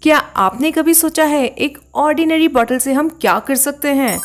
क्या आपने कभी सोचा है एक ऑर्डिनरी बॉटल से हम क्या कर सकते हैं?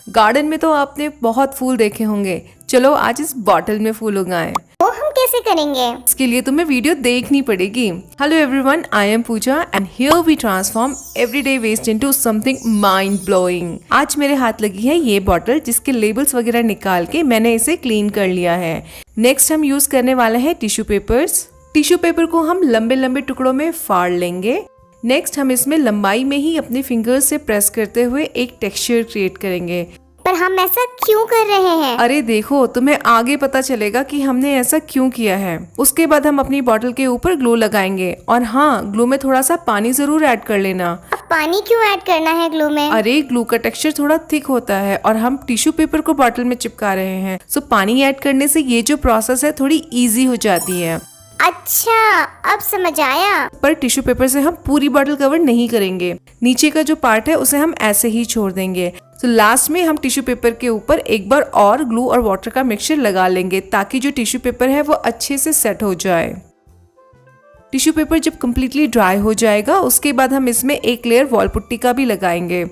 गार्डन में तो आपने बहुत फूल देखे होंगे, चलो आज इस बॉटल में फूल उगाएं। वो हम कैसे करेंगे? इसके लिए तुम्हें वीडियो देखनी पड़ेगी। Hello everyone, I am Pooja and here we transform everyday waste into something mind blowing. आज मेरे हाथ लगी है ये बॉटल जिसके लेबल्स वगैरह निकाल के मैंने इसे क्लीन कर लिया है। नेक्स्ट हम यूज करने वाले हैं टिश्यू पेपर्स। टिश्यू पेपर को हम लंबे लंबे टुकड़ों में फाड़ लेंगे। नेक्स्ट हम इसमें लंबाई में ही अपने फिंगर्स से प्रेस करते हुए एक टेक्सचर क्रिएट करेंगे। पर हम ऐसा क्यों कर रहे हैं? अरे देखो, तुम्हें आगे पता चलेगा कि हमने ऐसा क्यों किया है। उसके बाद हम अपनी बॉटल के ऊपर ग्लू लगाएंगे और हाँ, ग्लू में थोड़ा सा पानी जरूर ऐड कर लेना। अब पानी क्यों ऐड करना है ग्लू में? अरे ग्लू का टेक्सचर थोड़ा थिक होता है और हम टिश्यू पेपर को बॉटल में चिपका रहे हैं, सो पानी ऐड करने से ये जो प्रोसेस है थोड़ी इजी हो जाती है। अच्छा, अब समझ आया। पर टिश्यू पेपर से हम पूरी बॉटल कवर नहीं करेंगे, नीचे का जो पार्ट है उसे हम ऐसे ही छोड़ देंगे। तो लास्ट में हम टिश्यू पेपर के ऊपर एक बार और ग्लू और वाटर का मिक्सचर लगा लेंगे ताकि जो टिश्यू पेपर है वो अच्छे से सेट हो जाए। टिश्यू पेपर जब कम्प्लीटली ड्राई हो जाएगा उसके बाद हम इसमें एक लेयर वॉल पुट्टी का भी लगाएंगे।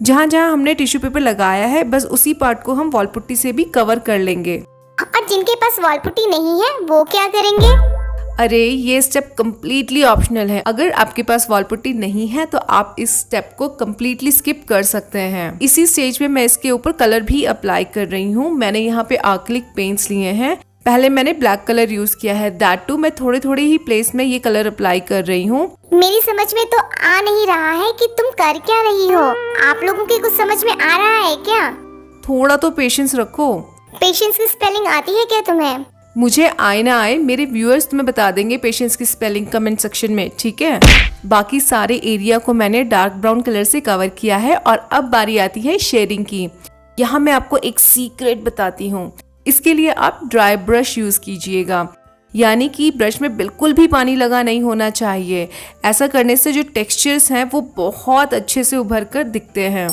जहाँ जहाँ हमने टिश्यू पेपर लगाया है बस उसी पार्ट को हम वॉल पुट्टी से भी कवर कर लेंगे। और जिनके पास वॉल पुट्टी नहीं है वो क्या करेंगे? अरे ये स्टेप कम्प्लीटली ऑप्शनल है। अगर आपके पास वॉल पुट्टी नहीं है तो आप इस स्टेप को कम्प्लीटली स्किप कर सकते हैं। इसी स्टेज में मैं इसके ऊपर कलर भी अप्लाई कर रही हूँ। मैंने यहाँ पे एक्रिलिक पेंट्स लिए हैं। पहले मैंने ब्लैक कलर यूज किया है, दैट टू मैं थोड़े थोड़े ही प्लेस में ये कलर अप्लाई कर रही हूँ। मेरी समझ में तो आ नहीं रहा है कि तुम कर क्या रही हो। आप लोगों के कुछ समझ में आ रहा है क्या? थोड़ा तो पेशेंस रखो। पेशेंस की स्पेलिंग आती है क्या तुम्हें? मुझे आए ना आए, मेरे व्यूअर्स तुम्हें बता देंगे पेशेंस की स्पेलिंग कमेंट सेक्शन में, ठीक है। बाकी सारे एरिया को मैंने डार्क ब्राउन कलर से कवर किया है और अब बारी आती है शेडिंग की। यहाँ मैं आपको एक सीक्रेट बताती हूँ। इसके लिए आप ड्राई ब्रश यूज कीजिएगा, यानी कि ब्रश में बिल्कुल भी पानी लगा नहीं होना चाहिए। ऐसा करने से जो टेक्सचर्स हैं वो बहुत अच्छे से उभर कर दिखते हैं।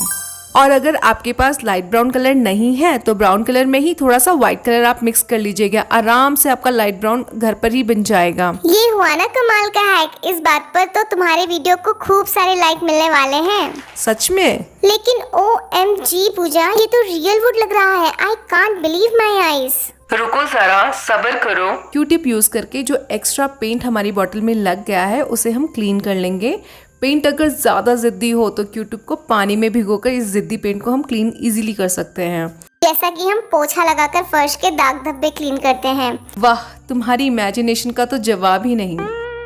और अगर आपके पास लाइट ब्राउन कलर नहीं है तो ब्राउन कलर में ही थोड़ा सा व्हाइट कलर आप मिक्स कर लीजिएगा, आराम से आपका लाइट ब्राउन घर पर ही बन जाएगा। ये हुआ ना कमाल का हैक। इस बात पर तो तुम्हारे वीडियो को खूब सारे लाइक मिलने वाले हैं। सच में? लेकिन OMG पूजा, ये तो रियल वुड लग रहा है। I can't believe my eyes. रुको जरा, सब्र करो। क्यू टिप यूज करके जो एक्स्ट्रा पेंट हमारी बॉटल में लग गया है उसे हम क्लीन कर लेंगे। पेंट अगर ज्यादा जिद्दी हो तो क्यू टिप को पानी में भिगोकर इस जिद्दी पेंट को हम क्लीन इजीली कर सकते हैं, जैसा कि हम पोछा लगाकर फर्श के दाग धब्बे क्लीन करते हैं। वाह, तुम्हारी इमेजिनेशन का तो जवाब ही नहीं।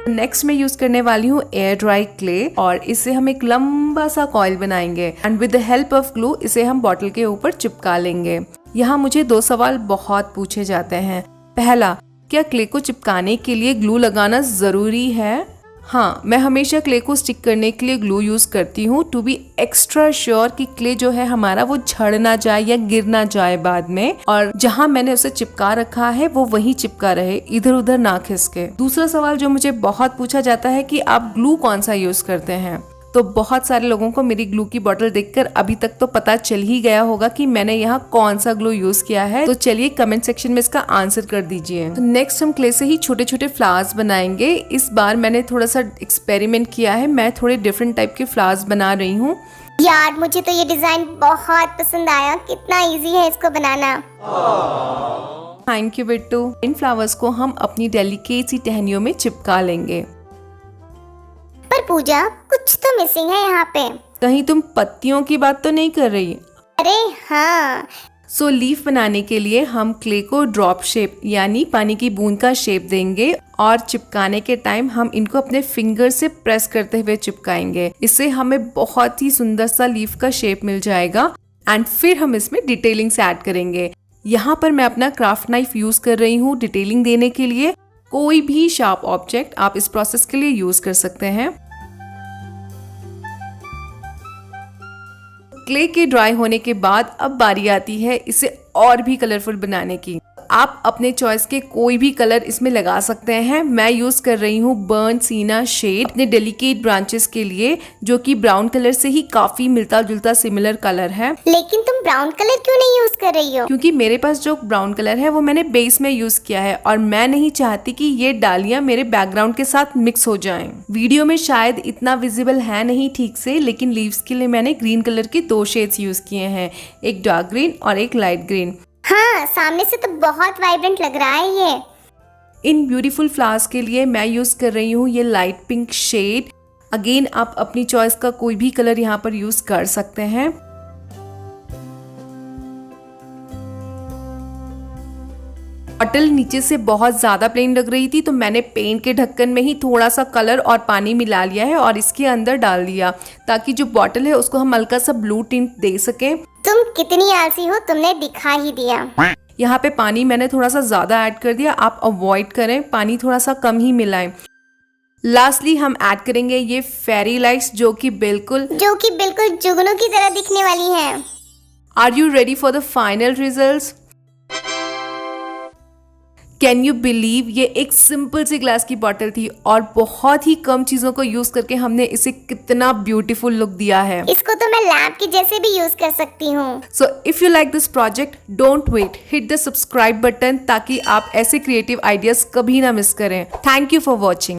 नेक्स्ट मैं यूज करने वाली हूँ एयर ड्राई क्ले और इससे हम एक लंबा सा कॉइल बनाएंगे and with the help of glue इसे हम बॉटल के ऊपर चिपका लेंगे। यहाँ मुझे 2 सवाल बहुत पूछे जाते हैं। पहला, क्या क्ले को चिपकाने के लिए ग्लू लगाना जरूरी है? हाँ, मैं हमेशा क्ले को स्टिक करने के लिए ग्लू यूज करती हूँ टू बी एक्स्ट्रा श्योर कि क्ले जो है हमारा वो झड़ ना जाए या गिर ना जाए बाद में, और जहाँ मैंने उसे चिपका रखा है वो वहीं चिपका रहे, इधर उधर ना खिसके। दूसरा सवाल जो मुझे बहुत पूछा जाता है कि आप ग्लू कौन सा यूज करते हैं। तो बहुत सारे लोगों को मेरी ग्लू की बोतल देखकर अभी तक तो पता चल ही गया होगा कि मैंने यहाँ कौन सा ग्लू यूज किया है। तो चलिए कमेंट सेक्शन में इसका आंसर कर दीजिए। तो नेक्स्ट हम क्ले से ही छोटे छोटे फ्लावर्स बनाएंगे। इस बार मैंने थोड़ा सा एक्सपेरिमेंट किया है, मैं थोड़े डिफरेंट टाइप के फ्लावर्स बना रही हूँ। यार मुझे तो ये डिजाइन बहुत पसंद आया। कितना इजी है इसको बनाना। Thank you Bittu. इन फ्लावर्स को हम अपनी डेलिकेट सी टहनियों में चिपका लेंगे। पर पूजा, कुछ तो मिसिंग है यहाँ पे। कहीं तुम पत्तियों की बात तो नहीं कर रही? अरे हाँ। सो लीफ बनाने के लिए हम क्ले को ड्रॉप शेप यानी पानी की बूंद का शेप देंगे और चिपकाने के टाइम हम इनको अपने फिंगर से प्रेस करते हुए चिपकाएंगे। इससे हमें बहुत ही सुंदर सा लीफ का शेप मिल जाएगा एंड फिर हम इसमें डिटेलिंग्स ऐड करेंगे। यहाँ पर मैं अपना क्राफ्ट नाइफ यूज कर रही हूँ डिटेलिंग देने के लिए। कोई भी शार्प ऑब्जेक्ट आप इस प्रोसेस के लिए यूज कर सकते हैं। क्ले के ड्राई होने के बाद अब बारी आती है इसे और भी कलरफुल बनाने की। आप अपने चॉइस के कोई भी कलर इसमें लगा सकते हैं। मैं यूज कर रही हूँ बर्न सीना शेड अपने डेलिकेट ब्रांचेस के लिए, जो कि ब्राउन कलर से ही काफी मिलता जुलता सिमिलर कलर है। लेकिन तुम ब्राउन कलर क्यों नहीं यूज कर रही हो? क्योंकि मेरे पास जो ब्राउन कलर है वो मैंने बेस में यूज किया है और मैं नहीं चाहती कि ये डालियां मेरे बैकग्राउंड के साथ मिक्स हो जाएं। वीडियो में शायद इतना विजिबल है नहीं ठीक से, लेकिन लीव्स के लिए मैंने ग्रीन कलर के 2 शेड्स यूज किए हैं, एक डार्क ग्रीन और एक लाइट ग्रीन। हाँ, सामने से तो बहुत वाइब्रेंट लग रहा है ये। इन ब्यूटीफुल फ्लावर्स के लिए मैं यूज कर रही हूँ ये लाइट पिंक शेड। अगेन आप अपनी चॉइस का कोई भी कलर यहाँ पर यूज कर सकते हैं। बॉटल नीचे से बहुत ज्यादा प्लेन लग रही थी, तो मैंने पेंट के ढक्कन में ही थोड़ा सा कलर और पानी मिला लिया है और इसके अंदर डाल दिया, ताकि जो बॉटल है उसको हम हल्का सा ब्लू टिंट दे सकें। तुम कितनी आलसी हो, तुमने दिखा ही दिया। यहाँ पे पानी मैंने थोड़ा सा ज्यादा ऐड कर दिया, आप अवॉइड करें, पानी थोड़ा सा कम ही मिलाएं। लास्टली हम ऐड करेंगे ये फेरी लाइट्स, जो कि बिल्कुल जुगनू की तरह दिखने वाली हैं। Are you ready for the final results? Can you believe, ये एक सिंपल सी ग्लास की बॉटल थी और बहुत ही कम चीजों को यूज करके हमने इसे कितना ब्यूटीफुल लुक दिया है। इसको तो मैं लैम्प के जैसे भी यूज कर सकती हूँ। So if you like this project, don't wait, hit the subscribe button ताकि आप ऐसे क्रिएटिव आइडियाज कभी ना मिस करें। Thank you for watching.